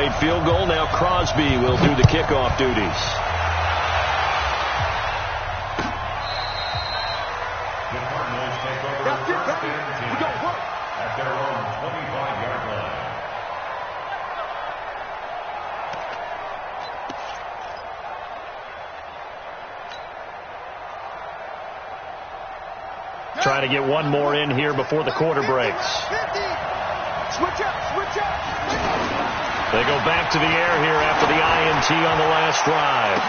made field goal. Now Crosby will do the kickoff duties. The Cardinals take over first and 10 at their own 25-yard line. Trying to get one more in here before the quarter breaks. Switch up. They go back to the air here after the INT on the last drive.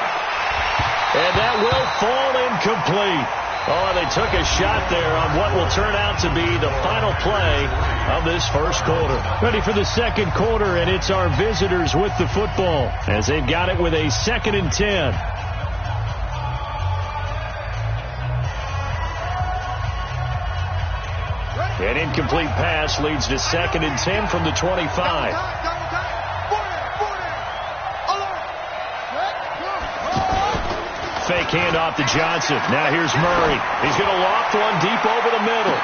And that will fall incomplete. Oh, they took a shot there on what will turn out to be the final play of this first quarter. Ready for the second quarter, and it's our visitors with the football as they've got it with a 2nd and 10. An incomplete pass leads to 2nd and 10 from the 25. Fake handoff to Johnson. Now here's Murray. He's going to loft one deep over the middle.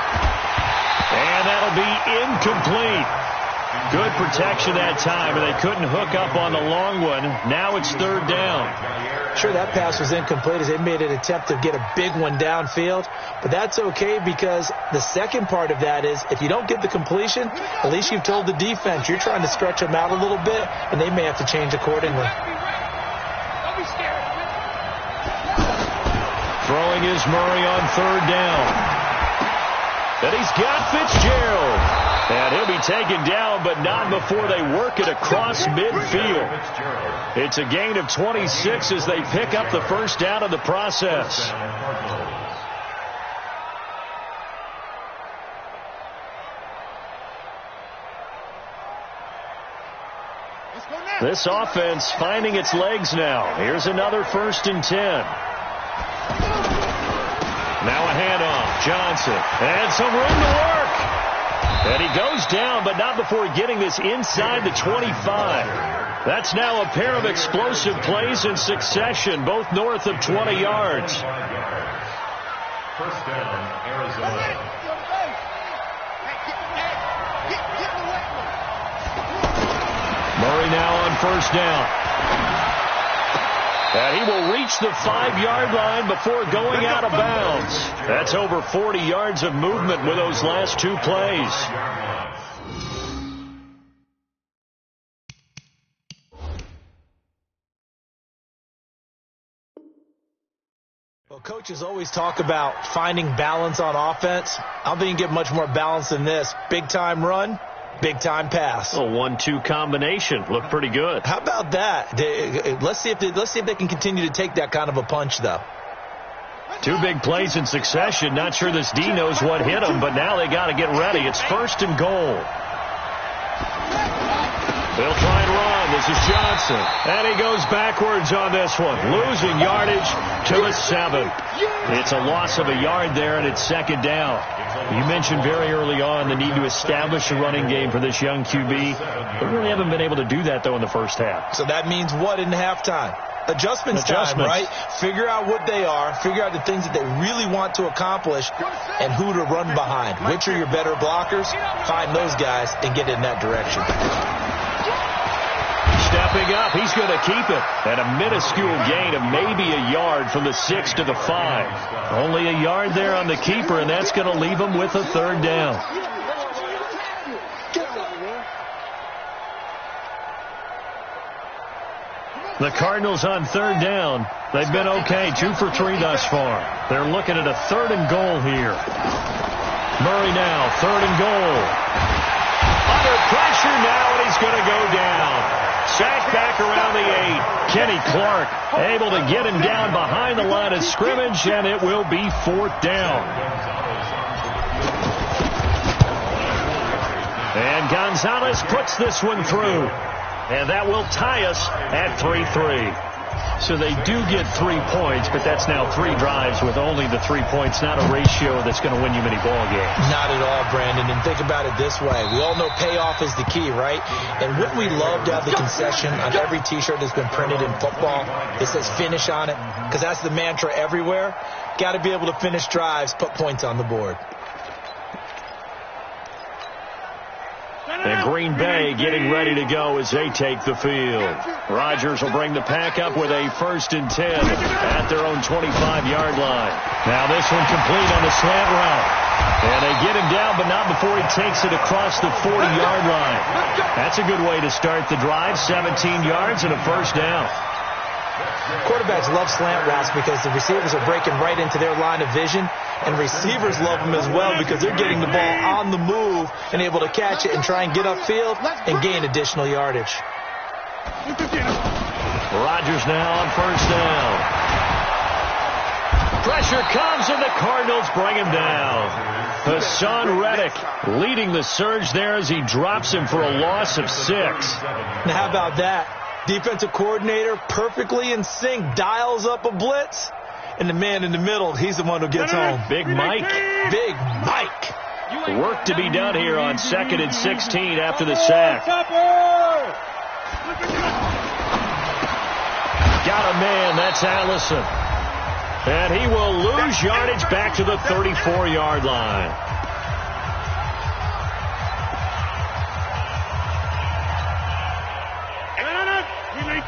And that'll be incomplete. Good protection that time, and they couldn't hook up on the long one. Now it's 3rd down. Sure, that pass was incomplete as they made an attempt to get a big one downfield. But that's okay because the second part of that is if you don't get the completion, at least you've told the defense you're trying to stretch them out a little bit, and they may have to change accordingly. Don't be scared. Throwing is Murray on 3rd down. And he's got Fitzgerald. And he'll be taken down, but not before they work it across midfield. It's a gain of 26 as they pick up the first down in the process. This offense finding its legs now. Here's another 1st and 10. Now a handoff. Johnson. And some room to work. And he goes down, but not before getting this inside the 25. That's now a pair of explosive plays in succession, both north of 20 yards. First down, Arizona. Murray now on 1st down. And he will reach the 5-yard line before going out of bounds. That's over 40 yards of movement with those last 2 plays. Well, coaches always talk about finding balance on offense. I don't think you can get much more balance than this. Big-time run. Big-time pass. A 1-2 combination. Looked pretty good. How about that? Let's see if they can continue to take that kind of a punch, though. 2 big plays in succession. Not sure this D knows what hit him, but now they got to get ready. It's 1st and goal. They'll try and run. This is Johnson. And he goes backwards on this one. Losing yardage to the 7. It's a loss of a yard there, and it's 2nd down. You mentioned very early on the need to establish a running game for this young QB. They really haven't been able to do that, though, in the first half. So that means what in halftime? Adjustments time, right? Figure out what they are. Figure out the things that they really want to accomplish and who to run behind. Which are your better blockers? Find those guys and get in that direction. Stepping up, he's going to keep it. And a minuscule gain of maybe a yard from the 6 to the 5. Only a yard there on the keeper, and that's going to leave him with a 3rd down. The Cardinals on 3rd down. They've been okay, 2 for 3 thus far. They're looking at a 3rd and goal here. Murray now, 3rd and goal. Under pressure now, and he's going to go down. Sacked back around the 8. Kenny Clark able to get him down behind the line of scrimmage, and it will be 4th down. And Gonzalez puts this one through. And that will tie us at 3-3. So they do get 3 points, but that's now 3 drives with only the 3 points, not a ratio that's going to win you many ball games. Not at all, Brandon. And think about it this way. We all know payoff is the key, right? And wouldn't we love to have the concession on every T-shirt that's been printed in football that says finish on it? Because that's the mantra everywhere. Got to be able to finish drives, put points on the board. And Green Bay getting ready to go as they take the field. Rodgers will bring the pack up with a 1st and 10 at their own 25-yard line. Now this one complete on the slant route. And they get him down, but not before he takes it across the 40-yard line. That's a good way to start the drive. 17 yards and a 1st down. Quarterbacks love slant routes because the receivers are breaking right into their line of vision, and receivers love them as well because they're getting the ball on the move and able to catch it and try and get upfield and gain additional yardage. Rodgers now on 1st down. Pressure comes, and the Cardinals bring him down. Hassan Reddick leading the surge there as he drops him for a loss of 6. Now, how about that? Defensive coordinator perfectly in sync, dials up a blitz, and the man in the middle, he's the one who gets home. Big Mike. Big Mike. Work to be done here on 2nd and 16 after the sack. Got a man, that's Allison. And he will lose yardage back to the 34-yard line.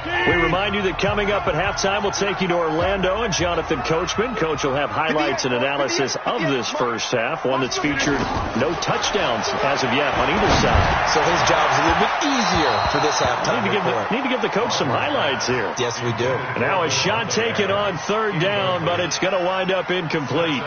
We remind you that coming up at halftime, we'll take you to Orlando and Jonathan Coachman. Coach will have highlights and analysis of this first half, one that's featured no touchdowns as of yet on either side. So his job is a little bit easier for this halftime. Need to give the coach some highlights here. Yes, we do. Now a shot taken on 3rd down, but it's going to wind up incomplete.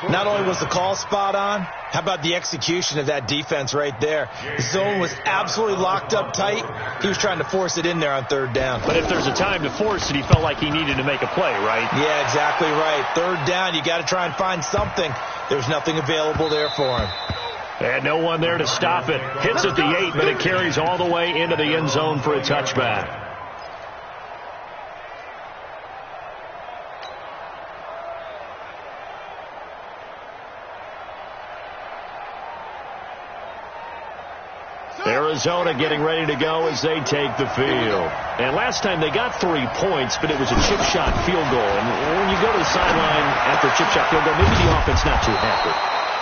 Not only was the call spot on, how about the execution of that defense right there? The zone was absolutely locked up tight. He was trying to force it in there on 3rd down. But if there's a time to force it, he felt like he needed to make a play, right? Yeah, exactly right. 3rd down, you got to try and find something. There's nothing available there for him. And no one there to stop it. Hits at the 8, but it carries all the way into the end zone for a touchback. Arizona getting ready to go as they take the field. And last time they got 3 points, but it was a chip shot field goal. And when you go to the sideline after a chip shot field goal, maybe the offense not too happy.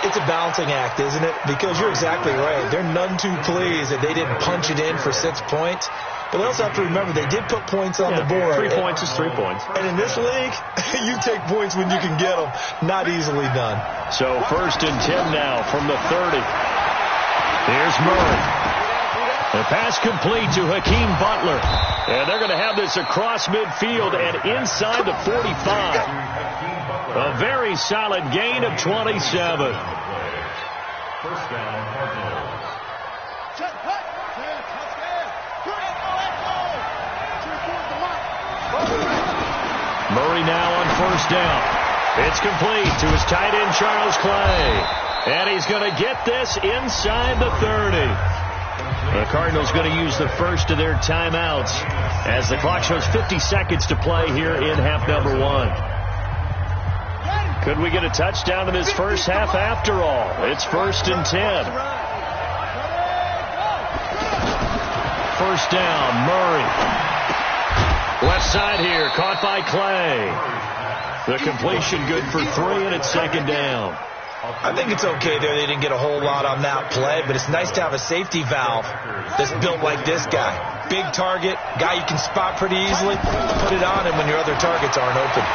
It's a balancing act, isn't it? Because you're exactly right. They're none too pleased that they didn't punch it in for 6 points. But we also have to remember they did put points on the board. 3 points is 3 points. And in this league, you take points when you can get them. Not easily done. So 1st and 10 now from the 30. Here's Murray. The pass complete to Hakeem Butler. And they're going to have this across midfield and inside the 45. A very solid gain of 27. 1st down, Cardinals. Murray now on 1st down. It's complete to his tight end, Charles Clay. And he's going to get this inside the 30. The Cardinals going to use the first of their timeouts as the clock shows 50 seconds to play here in half number 1. Could we get a touchdown in this first half after all? It's 1st and 10. 1st down, Murray. Left side here, caught by Clay. The completion good for 3, and it's 2nd down. I think it's okay there. They didn't get a whole lot on that play, but it's nice to have a safety valve that's built like this guy. Big target, guy you can spot pretty easily. Put it on him when your other targets aren't open.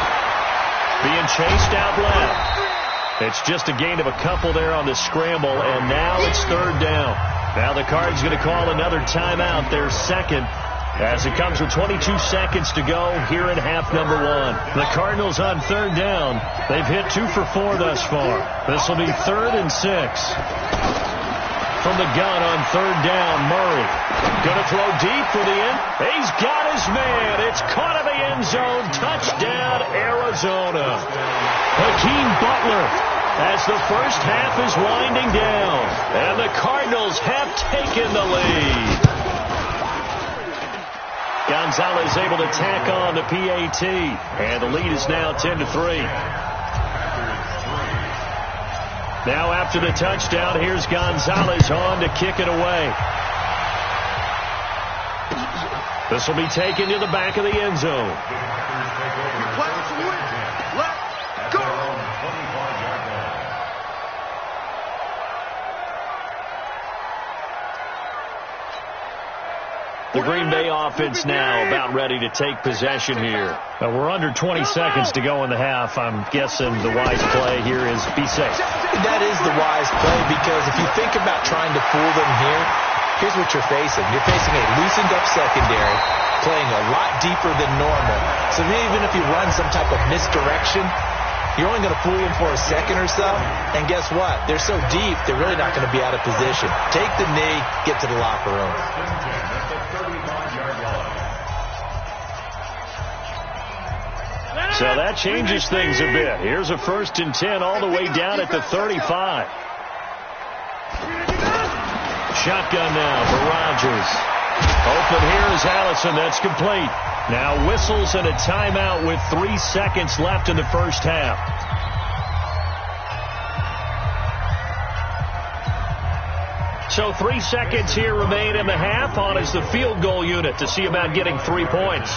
Being chased out left. It's just a gain of a couple there on the scramble, and now it's 3rd down. Now the Cards going to call another timeout, their 2nd. As it comes with 22 seconds to go here in half number 1. The Cardinals on 3rd down. They've hit 2 for 4 thus far. This will be 3rd and 6. From the gun on 3rd down, Murray. Going to throw deep for the end. He's got his man. It's caught in the end zone. Touchdown, Arizona. Hakeem Butler as the first half is winding down. And the Cardinals have taken the lead. Gonzalez able to tack on the PAT, and the lead is now 10-3. Now after the touchdown, here's Gonzalez on to kick it away. This will be taken to the back of the end zone. Let's go. The Green Bay offense now about ready to take possession here. We're under 20 seconds to go in the half. I'm guessing the wise play here is be safe. That is the wise play, because if you think about trying to fool them here, here's what you're facing. You're facing a loosened up secondary, playing a lot deeper than normal. So even if you run some type of misdirection, you're only going to fool them for a second or so. And guess what? They're so deep, they're really not going to be out of position. Take the knee, get to the locker room. So that changes things a bit. Here's a 1st and 10 all the way down at the 35. Shotgun now for Rodgers. Open here is Allison. That's complete. Now whistles and a timeout with 3 seconds left in the first half. So 3 seconds here remain in the half. On is the field goal unit to see about getting 3 points.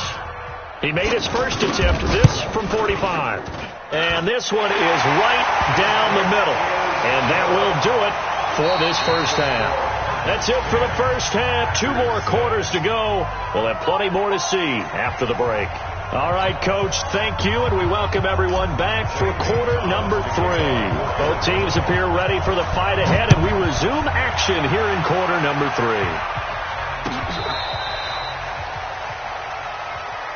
He made his first attempt, this from 45. And this one is right down the middle. And that will do it for this first half. That's it for the first half. 2 more quarters to go. We'll have plenty more to see after the break. All right, Coach, thank you, and we welcome everyone back for quarter number 3. Both teams appear ready for the fight ahead, and we resume action here in quarter number 3.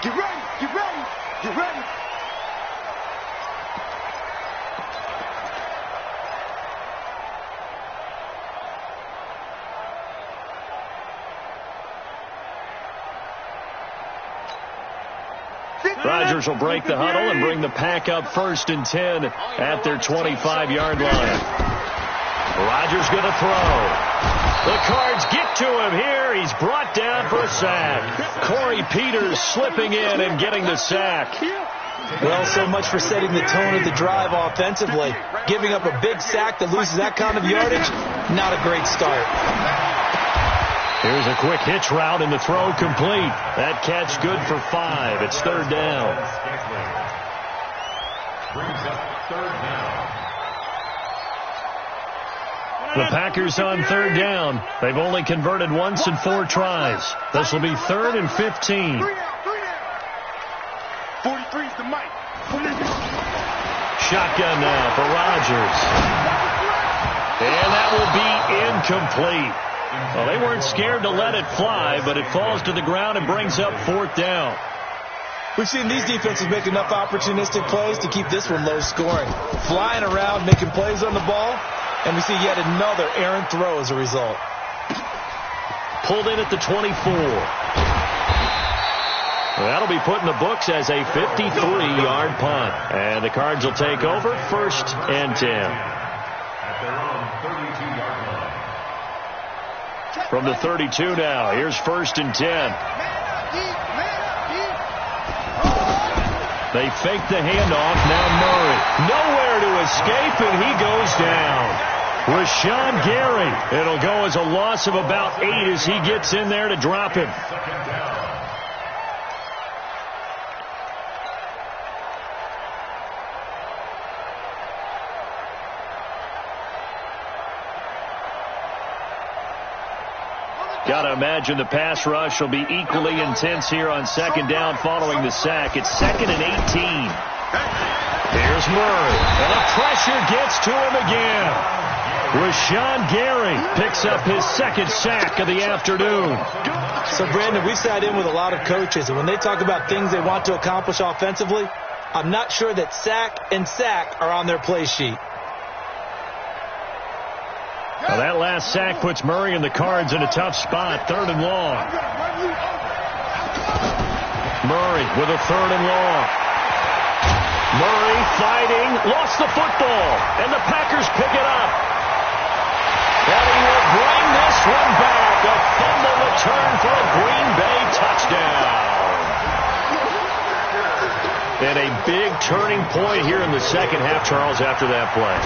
Get ready, get ready, get ready. Rodgers will break the huddle and bring the pack up 1st and 10 at their 25-yard line. Rodgers going to throw. The Cards get to him here. He's brought down for a sack. Corey Peters slipping in and getting the sack. Well, so much for setting the tone of the drive offensively. Giving up a big sack that loses that kind of yardage, not a great start. Here's a quick hitch route and the throw complete. That catch good for 5. It's 3rd down. The Packers on 3rd down. They've only converted once in 4 tries. This will be 3rd and 15. 43's the mic. Shotgun now for Rodgers. And that will be incomplete. Well, they weren't scared to let it fly, but it falls to the ground and brings up 4th down. We've seen these defenses make enough opportunistic plays to keep this one low scoring. Flying around, making plays on the ball, and we see yet another errant throw as a result. Pulled in at the 24. That'll be put in the books as a 53-yard punt. And the Cards will take over 1st and 10. At their own 32-yard line. From the 32 now, here's 1st and 10. They fake the handoff. Now Murray. Nowhere to escape, and he goes down. Rashawn Gary. It'll go as a loss of about 8 as he gets in there to drop him. Got to imagine the pass rush will be equally intense here on 2nd down following the sack. It's 2nd and 18. Here's Murray. And the pressure gets to him again. Rashawn Gary picks up his 2nd sack of the afternoon. So, Brandon, we sat in with a lot of coaches, and when they talk about things they want to accomplish offensively, I'm not sure that sack and sack are on their play sheet. Well, that last sack puts Murray and the Cards in a tough spot. 3rd and long. Murray with a 3rd and long. Murray fighting, lost the football, and the Packers pick it up. And he will bring this one back. A fumble return for a Green Bay touchdown. And a big turning point here in the second half, Charles, after that play.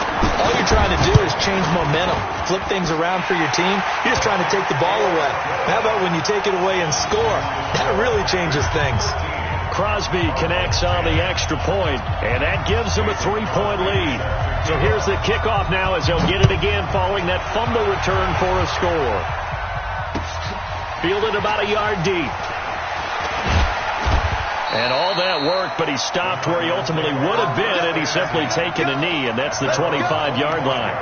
All you're trying to do is change momentum, flip things around for your team. You're just trying to take the ball away. How about when you take it away and score? That really changes things. Crosby connects on the extra point, and that gives them a 3-point lead. So here's the kickoff now as they'll get it again following that fumble return for a score. fielded about a yard deep. And all that work, but he stopped where he ultimately would have been had he simply taken a knee, and that's the 25-yard line.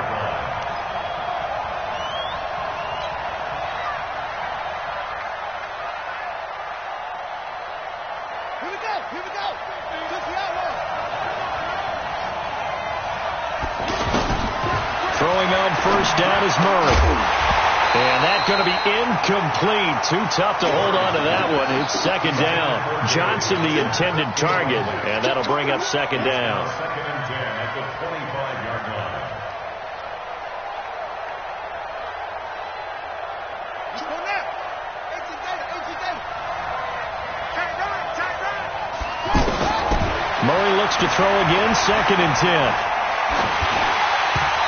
Throwing on first down is Murray. And that's going to be incomplete. Too tough to hold on to that one. It's second down. Johnson the intended target, and that'll bring up second down. Second and 10 at the 25-yard line. Murray looks to throw again, second and 10.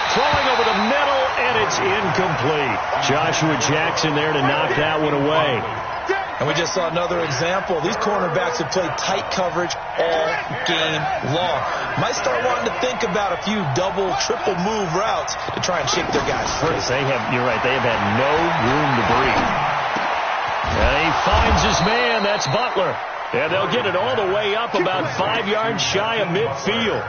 Throwing over the middle, and it's incomplete. Joshua Jackson there to knock that one away. And we just saw another example. These cornerbacks have played tight coverage all game long. Might start wanting to think about a few double, triple move routes to try and shake their guys free. You're right, they have had no room to breathe. And he finds his man, that's Butler. And they'll get it all the way up about 5 yards shy of midfield.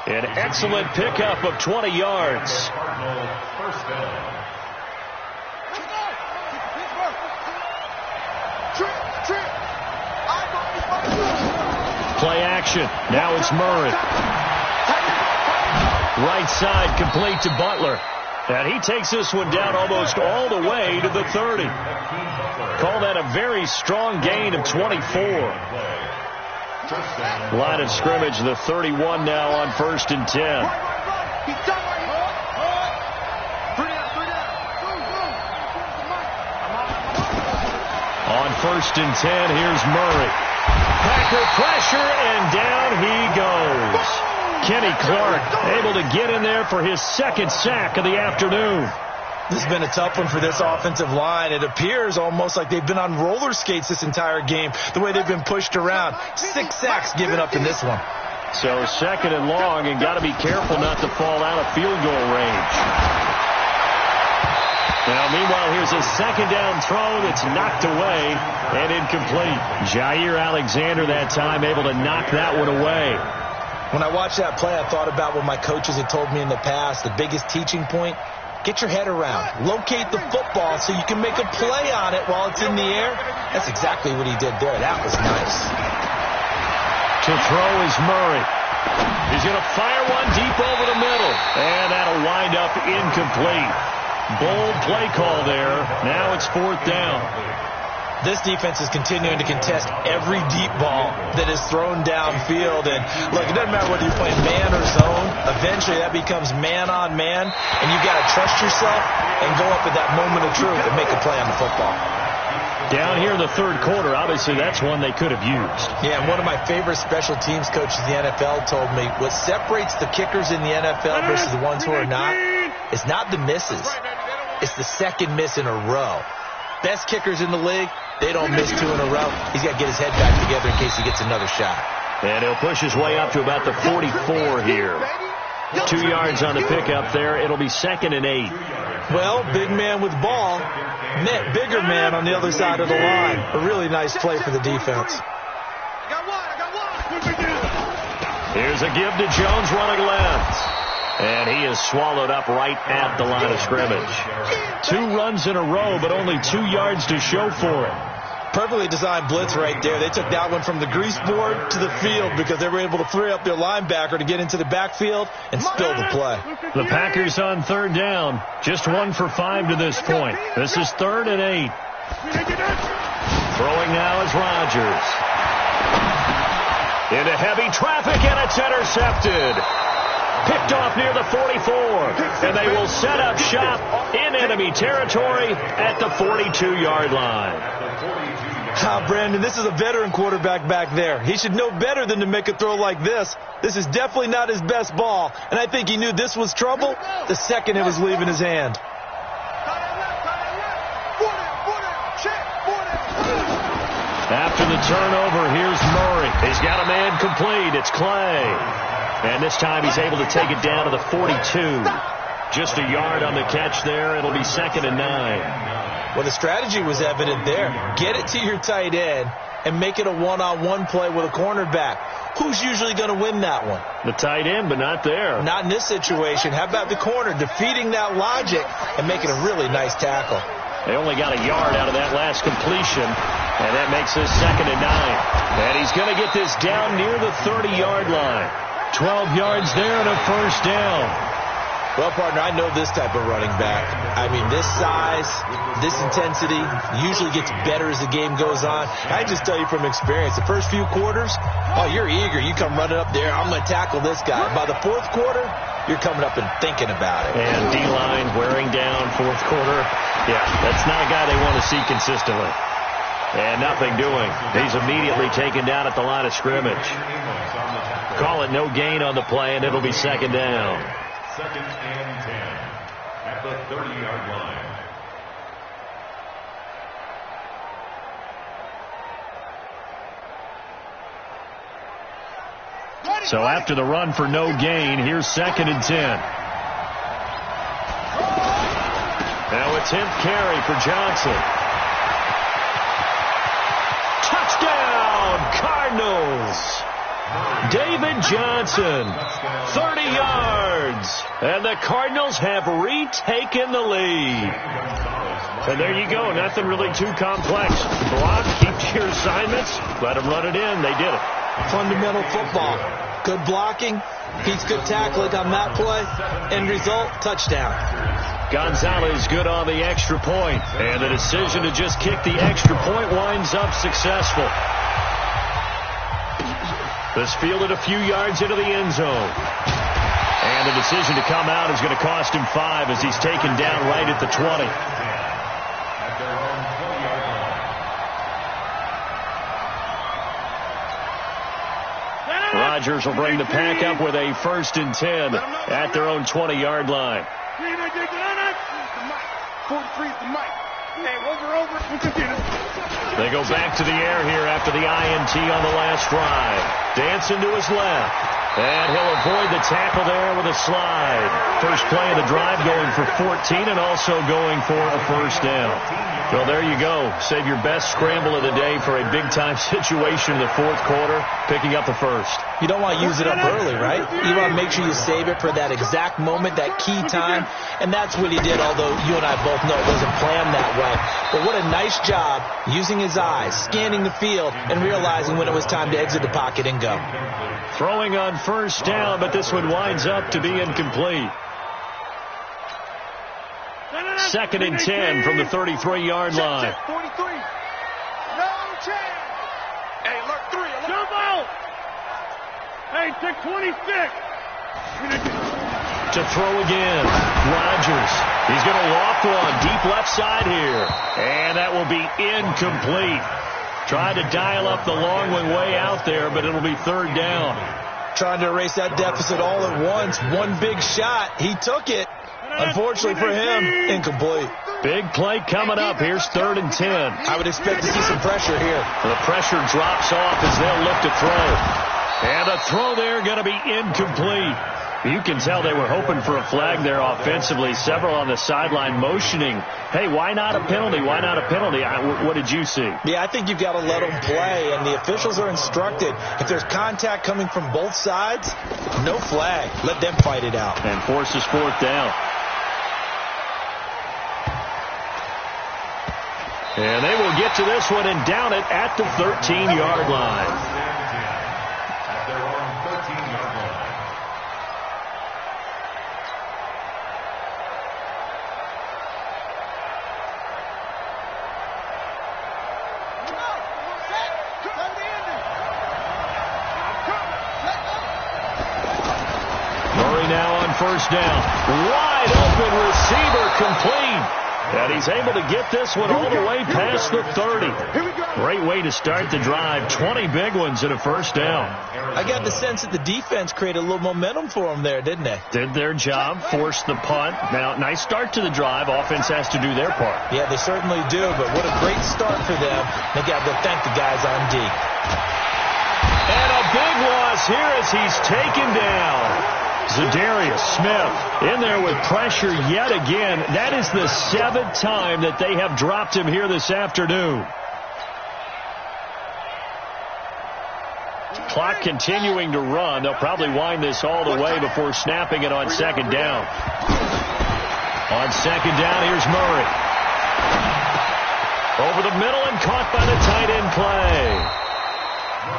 An excellent pickup of 20 yards. Play action. Now it's Murray. Right side complete to Butler. And he takes this one down almost all the way to the 30. Call that a very strong gain of 24. Line of scrimmage, the 31 now on first and 10. On first and 10, here's Murray. Packer pressure, and down he goes. Kenny Clark able to get in there for his second sack of the afternoon. This has been a tough one for this offensive line. It appears almost like they've been on roller skates this entire game, the way they've been pushed around. 6 sacks given up in this one. So second and long, and got to be careful not to fall out of field goal range. Now, meanwhile, here's a second down throw that's knocked away and incomplete. Jair Alexander that time able to knock that one away. When I watched that play, I thought about what my coaches had told me in the past. The biggest teaching point: get your head around. Locate the football so you can make a play on it while it's in the air. That's exactly what he did there. That was nice. To throw is Murray. He's going to fire one deep over the middle. And that'll wind up incomplete. Bold play call there. Now it's fourth down. This defense is continuing to contest every deep ball that is thrown downfield. And, look, it doesn't matter whether you're playing man or zone. Eventually, that becomes man-on-man. And you've got to trust yourself and go up at that moment of truth and make a play on the football. Down here in the third quarter, obviously, that's one they could have used. Yeah, and one of my favorite special teams coaches in the NFL told me what separates the kickers in the NFL versus the ones who are not is not the misses. It's the second miss in a row. Best kickers in the league, they don't miss 2 in a row. He's got to get his head back together in case he gets another shot. And he'll push his way up to about the 44 here. 2 yards on the pickup there. It'll be second and 8. Well, big man with ball, net bigger man on the other side of the line. A really nice play for the defense. Here's a give to Jones running left. And he is swallowed up right at the line of scrimmage. 2 runs in a row, but only 2 yards to show for it. Perfectly designed blitz right there. They took that one from the grease board to the field because they were able to free up their linebacker to get into the backfield and spill the play. The Packers on third down. Just 1 for 5 to this point. This is third and 8. Throwing now is Rodgers. Into heavy traffic, and it's intercepted. Picked off near the 44, and they will set up shop in enemy territory at the 42-yard line. Brandon, this is a veteran quarterback back there. He should know better than to make a throw like this. This is definitely not his best ball, and I think he knew this was trouble the second it was leaving his hand. After the turnover, here's Murray. He's got a man complete. It's Clay. And this time he's able to take it down to the 42. Just a yard on the catch there. It'll be second and 9. Well, the strategy was evident there. Get it to your tight end and make it a one-on-one play with a cornerback. Who's usually going to win that one? The tight end, but not there. Not in this situation. How about the corner defeating that logic and making a really nice tackle? They only got a yard out of that last completion, and that makes this 2nd and 9. And he's going to get this down near the 30-yard line. 12 yards there and a first down. Well, partner, I know this type of running back. I mean, this size, this intensity usually gets better as the game goes on. I just tell you from experience, the first few quarters, oh, you're eager. You come running up there, I'm going to tackle this guy. By the fourth quarter, you're coming up and thinking about it. And D-line wearing down fourth quarter. Yeah, that's not a guy they want to see consistently. And nothing doing. He's immediately taken down at the line of scrimmage. Call it no gain on the play, and it'll be 2nd down. 2nd and 10 at the 30-yard line. So after the run for no gain, here's 2nd and 10. Now a 10th carry for Johnson. Touchdown, Cardinals! David Johnson, 30 yards, and the Cardinals have retaken the lead. And there you go, nothing really too complex. Block, keep to your assignments, let them run it in. They did it. Fundamental football. Good blocking, beats good tackling on that play. End result, touchdown. Gonzalez good on the extra point, and the decision to just kick the extra point winds up successful. This fielded a few yards into the end zone. And the decision to come out is going to cost him 5 as he's taken down right at the 20. Rodgers will bring the pack up with a 1st and 10 at their own 20-yard line. 43's the mic. Over. They go back to the air here after the INT on the last drive. Dancing to his left. And he'll avoid the tackle there with a slide. First play of the drive going for 14 and also going for a first down. Well, there you go. Save your best scramble of the day for a big-time situation in the fourth quarter, picking up the first. You don't want to use it up early, right? You want to make sure you save it for that exact moment, that key time. And that's what he did, although you and I both know it wasn't planned that way. But what a nice job using his eyes, scanning the field, and realizing when it was time to exit the pocket and go. Throwing on first down, but this one winds up to be incomplete. 2nd and 10 from the 33-yard line. 43. No chance. Hey, alert 3. Jump out. Hey, check 26. To throw again. Rodgers. He's going to loft one deep left side here. And that will be incomplete. Tried to dial up the long one way out there, but it'll be 3rd down. Trying to erase that deficit all at once. One big shot. He took it. Unfortunately for him, incomplete. Big play coming up. Here's 3rd and 10. I would expect to see some pressure here. The pressure drops off as they'll look to throw. And the throw there going to be incomplete. You can tell they were hoping for a flag there offensively. Several on the sideline motioning, hey, why not a penalty? Why not a penalty? What did you see? Yeah, I think you've got to let them play, and the officials are instructed. If there's contact coming from both sides, no flag. Let them fight it out. And forces 4th down. And they will get to this one and down it at the 13-yard line. First down. Wide open receiver complete. And he's able to get this one all the way past the 30. Great way to start the drive. 20 big ones and a first down. I got the sense that the defense created a little momentum for them there, didn't they? Did their job, forced the punt. Now, nice start to the drive. Offense has to do their part. Yeah, they certainly do, but what a great start for them. They got to thank the guys on D. And a big loss here as he's taken down. Zadarius Smith in there with pressure yet again. That is the 7th time that they have dropped him here this afternoon. Clock continuing to run. They'll probably wind this all the way before snapping it on second down. On second down, here's Murray. Over the middle and caught by the tight end Clay.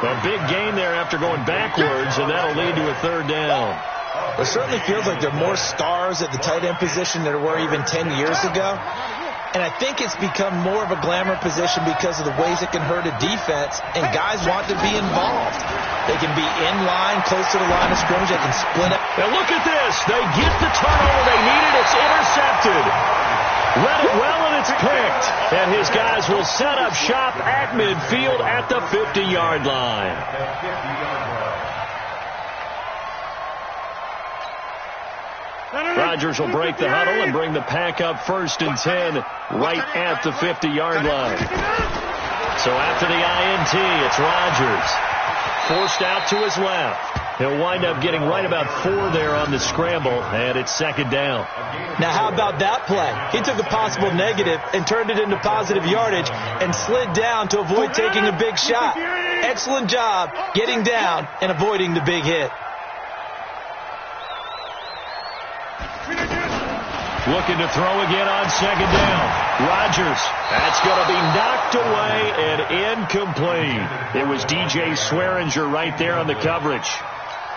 A big gain there after going backwards, and that'll lead to a third down. It certainly feels like there are more stars at the tight end position than there were even 10 years ago. And I think it's become more of a glamour position because of the ways it can hurt a defense, and guys want to be involved. They can be in line, close to the line of scrimmage. They can split up. Now look at this. They get the turnover they needed. It's intercepted. Read it well, and it's picked. And his guys will set up shop at midfield at the 50-yard line. Rodgers will break the huddle and bring the pack up 1st and 10 right at the 50-yard line. So after the INT, it's Rodgers. Forced out to his left. He'll wind up getting right about 4 there on the scramble, and it's second down. Now, how about that play? He took a possible negative and turned it into positive yardage and slid down to avoid taking a big shot. Excellent job getting down and avoiding the big hit. Looking to throw again on second down. Rodgers. That's going to be knocked away and incomplete. It was DJ Swearinger right there on the coverage.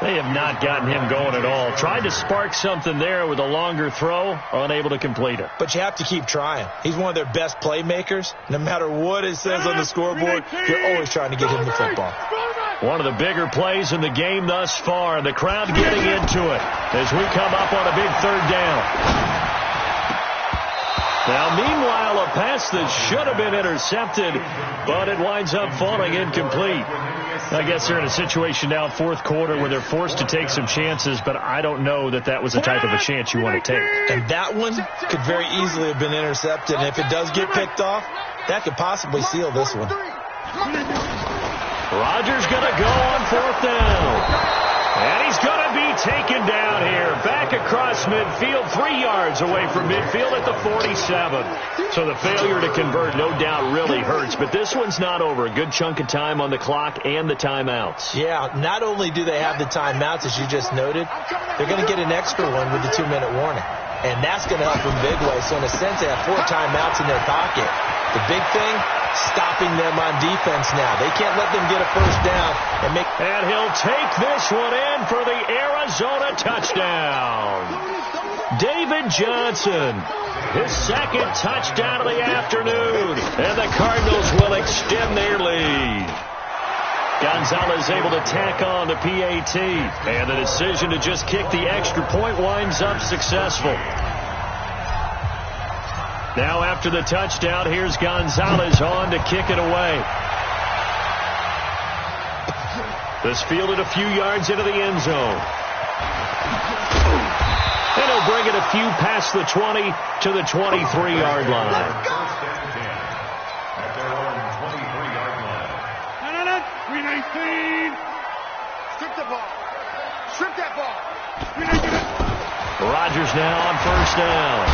They have not gotten him going at all. Tried to spark something there with a longer throw, unable to complete it. But you have to keep trying. He's one of their best playmakers. No matter what it says on the scoreboard, you're always trying to get him the football. One of the bigger plays in the game thus far. The crowd getting into it as we come up on a big third down. Now, meanwhile, a pass that should have been intercepted, but it winds up falling incomplete. I guess they're in a situation now, 4th quarter, where they're forced to take some chances, but I don't know that that was the type of a chance you want to take. And that one could very easily have been intercepted, and if it does get picked off, that could possibly seal this one. Rodgers going to go on 4th down. And he's going to be taken down here. Back across midfield, 3 yards away from midfield at the 47. So the failure to convert, no doubt, really hurts. But this one's not over. A good chunk of time on the clock and the timeouts. Yeah, not only do they have the timeouts, as you just noted, they're going to get an extra one with the 2-minute warning. And that's going to help them big way. So in a sense, they have 4 timeouts in their pocket. The big thing, stopping them on defense now. They can't let them get a first down and make. And he'll take this one in for the Arizona touchdown. David Johnson, his 2nd touchdown of the afternoon. And the Cardinals will extend their lead. Gonzalez able to tack on the PAT. And the decision to just kick the extra point winds up successful. Now after the touchdown, here's Gonzalez on to kick it away. This fielded a few yards into the end zone. And he'll bring it a few past the 20 to the 23-yard line. At their own 23-yard line. 319. Strip the ball. Strip that ball. Rodgers now on 1st down.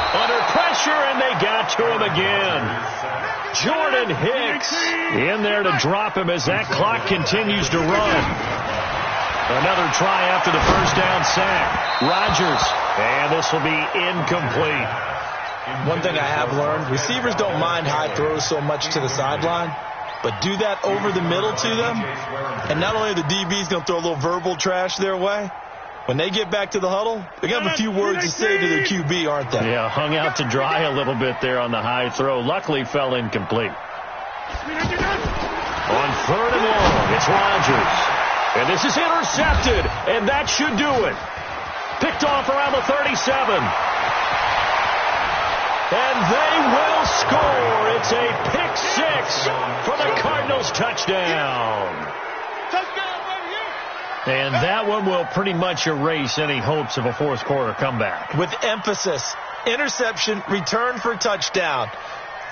Under pressure, and they got to him again. Jordan Hicks in there to drop him as that clock continues to run. Another try after the 1st down sack. Rodgers, and this will be incomplete. One thing I have learned, receivers don't mind high throws so much to the sideline, but do that over the middle to them, and not only are the DBs going to throw a little verbal trash their way, when they get back to the huddle, they're going to have a few words to say to their QB, aren't they? Yeah, hung out to dry a little bit there on the high throw. Luckily, fell incomplete. On 3rd and long, it's Rodgers. And this is intercepted, and that should do it. Picked off around the 37. And they will score. It's a pick 6 for the Cardinals touchdown. And that one will pretty much erase any hopes of a 4th quarter comeback. With emphasis, interception, return for touchdown.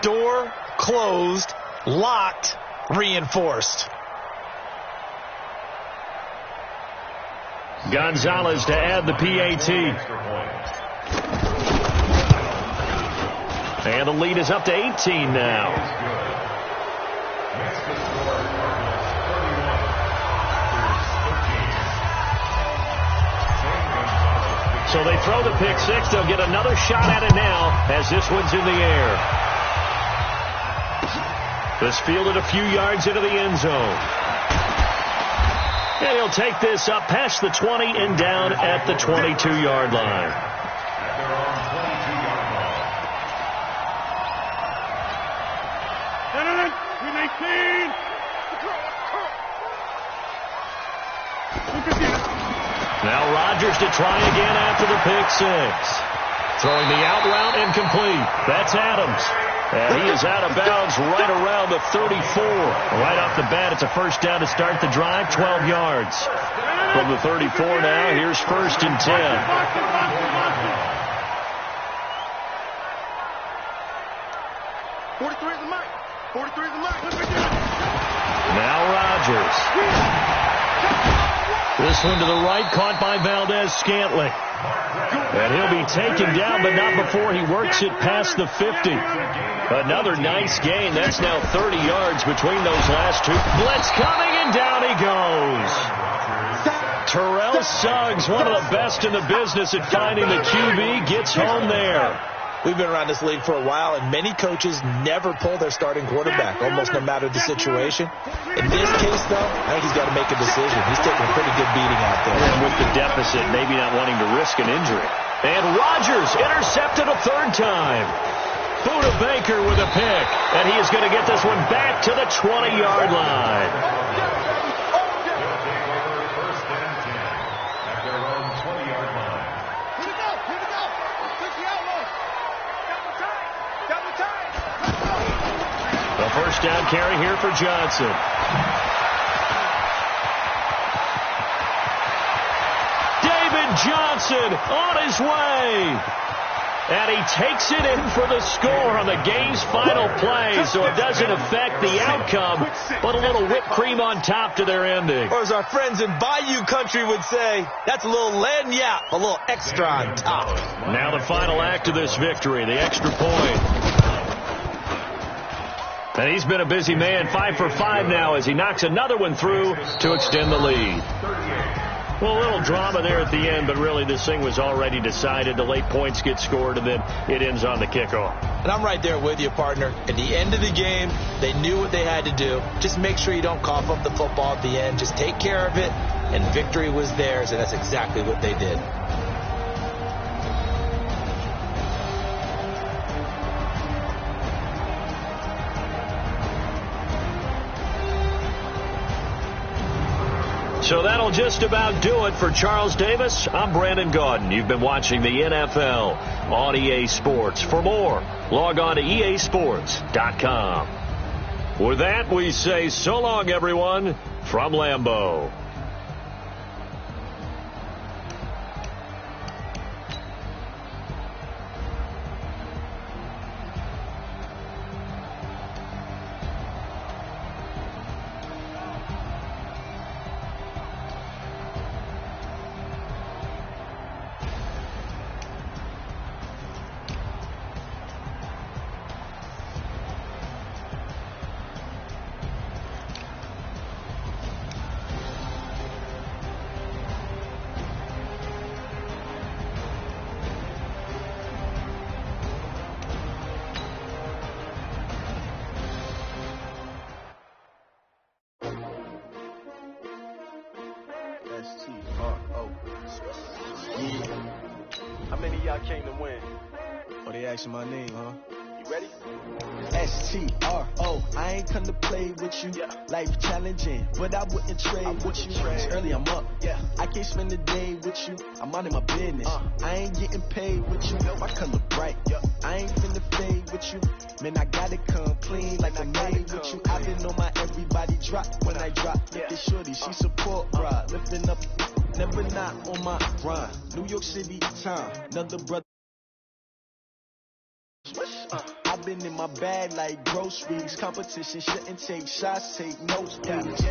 Door closed, locked, reinforced. Gonzalez to add the PAT. And the lead is up to 18 now. So they throw the pick six. They'll get another shot at it now as this one's in the air. This fielded a few yards into the end zone. And he'll take this up past the 20 and down at the 22-yard line. Now Rodgers to try again after the pick six. Throwing the out route incomplete. That's Adams. And he is out of bounds right around the 34. Right off the bat, it's a first down to start the drive, 12 yards. From the 34 now, here's 1st and 10. 43 is the mic. 43 is the mic. Now Rodgers. This one to the right, caught by Valdez-Scantling. And he'll be taken down, but not before he works it past the 50. Another nice gain. That's now 30 yards between those last two. Blitz coming, and down he goes. Terrell Suggs, one of the best in the business at finding the QB, gets home there. We've been around this league for a while, and many coaches never pull their starting quarterback, almost no matter the situation. In this case, though, I think he's got to make a decision. He's taking a pretty good beating out there. And with the deficit, maybe not wanting to risk an injury. And Rodgers intercepted a third time. Buda Baker with a pick, and he is going to get this one back to the 20-yard line. First down carry here for Johnson. David Johnson on his way. And he takes it in for the score on the game's final play, so it doesn't affect the outcome, but a little whipped cream on top to their ending. Or as our friends in Bayou country would say, that's a little lagniappe, a little extra on top. Now the final act of this victory, the extra point. And he's been a busy man, 5 for 5 now as he knocks another one through to extend the lead. Well, a little drama there at the end, but really this thing was already decided. The late points get scored, and then it ends on the kickoff. And I'm right there with you, partner. At the end of the game, they knew what they had to do. Just make sure you don't cough up the football at the end. Just take care of it, and victory was theirs, and that's exactly what they did. So that'll just about do it for Charles Davis. I'm Brandon Gaudin. You've been watching the NFL on EA Sports. For more, log on to easports.com. With that, we say so long, everyone, from Lambeau. How many of y'all came to win? Oh, they asking my name, huh? You ready? S-T-R-O, I ain't come to play with you. Yeah. Life challenging, but I wouldn't trade with you. It's early, I'm up. Yeah. I can't spend the day with you. I'm minding my business. I ain't getting paid with you. My color bright. Yeah. I ain't finna fade with you. Man, I gotta come clean like I made with you. I've been on my everybody drop when I drop. Look at shorty, she support, bruh. Lifting up, never not on my grind. New York City time, another brother. I've been in my bag like groceries. Competition shouldn't take shots, take notes, please.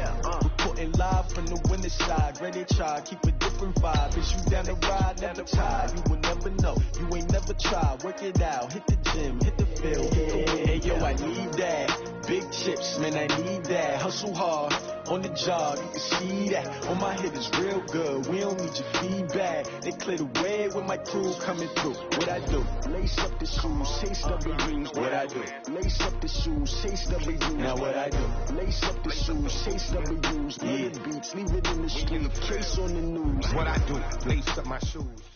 Reporting live from the winning side. Ready to try, keep a different vibe. Is you down the ride, never tired. You will never know, you ain't never tried. Work it out, hit the gym, hit the field, hit the wind. Hey, yo, I need that. Big chips, man, I need that. Hustle hard, on the job, you can see that. On my head is real good, we don't need your feedback. They clear the way with my crew coming through. What I do? Lace up the shoes, chase W's. What I do? Lace up the shoes, chase W's. Now what I do? Lace up the shoes, chase W's. Yeah, beats, leave it in the street, case on the news. What I do? Lace up my shoes.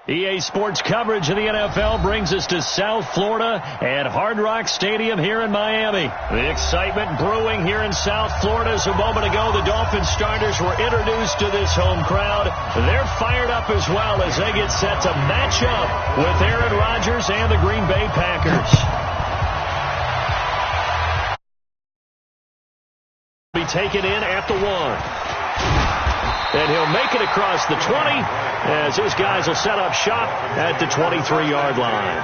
EA Sports coverage of the NFL brings us to South Florida and Hard Rock Stadium here in Miami. The excitement brewing here in South Florida as a moment ago the Dolphins starters were introduced to this home crowd. They're fired up as well as they get set to match up with Aaron Rodgers and the Green Bay Packers. Be taken in at the 1. And he'll make it across the 20 as his guys will set up shop at the 23-yard line.